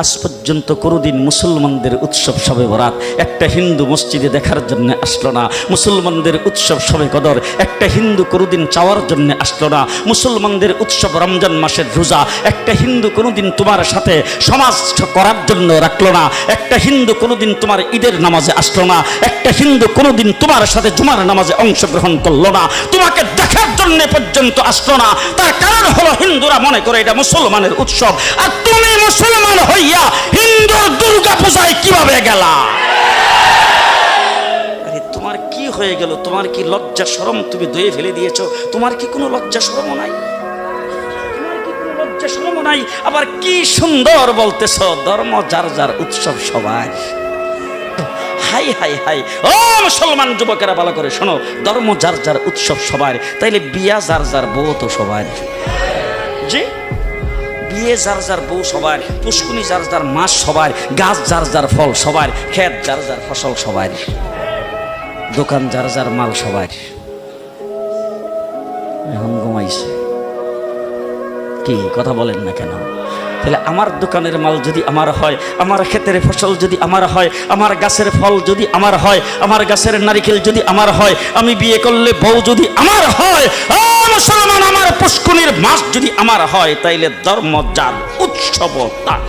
আজ পর্যন্ত কোনোদিন মুসলমানদের উৎসব শবে বরাত একটা হিন্দু মসজিদে দেখার জন্য আসলো না। মুসলমানদের উৎসব শবে কদর একটা হিন্দু কোনোদিন চাওয়ার জন্য আসলো না। মুসলমানদের উৎসব রমজান মাসের রোজা একটা হিন্দু কোনোদিন তোমার সাথে সমাজ করার জন্য রাখলো না। একটা হিন্দু কোনোদিন তোমার ঈদের নামাজে আসলো না। একটা হিন্দু কোনোদিন তোমার সাথে জুমার নামাজে অংশগ্রহণ করলো না, তোমাকে দেখার জন্য পর্যন্ত আসলো না। তার কারণ হলো হিন্দুরা মনে করে এটা মুসলমানের উৎসব, আর তুমি মুসলমান হইয়া হিন্দুর দুর্গা পূজায় কিভাবে গেলা? আরে তোমার কি হয়ে গেল? তোমার কি লজ্জা শরম তুমি ধুয়ে ফেলে দিয়েছো? তোমার কি কোনো লজ্জা শরম নাই? লজ্জা শরম নাই? আবার কি সুন্দর বলতেছ, ধর্ম যার যার উৎসব সবাই। হাই হাই হাই, ও মুসলমান যুবকেরা ভালো করে শোনো, ধর্ম যার যার উৎসব সবার, তাইলে বিয়া যার যার বউ তো সবার। জি, বিয়ে যার যার বউ সবার, পুষ্কুনি যার যার মাস সবার, গাছ যার যার ফল সবার, ক্ষেত যার যার ফসল সবার, দোকান যার যার মাল সবার। এখন ঘুমাইছে কি কথা বলেন না কেন? তাহলে আমার দোকানের মাল যদি আমার হয়, আমার ক্ষেতের ফসল যদি আমার হয়, আমার গাছের ফল যদি আমার হয়, আমার গাছের নারিকেল যদি আমার হয়, আমি বিয়ে করলে বউ যদি আমার হয়, মুসলমান আমার পুষ্কুনির মাস যদি আমার হয়, তাইলে ধর্ম যার উৎসব তার।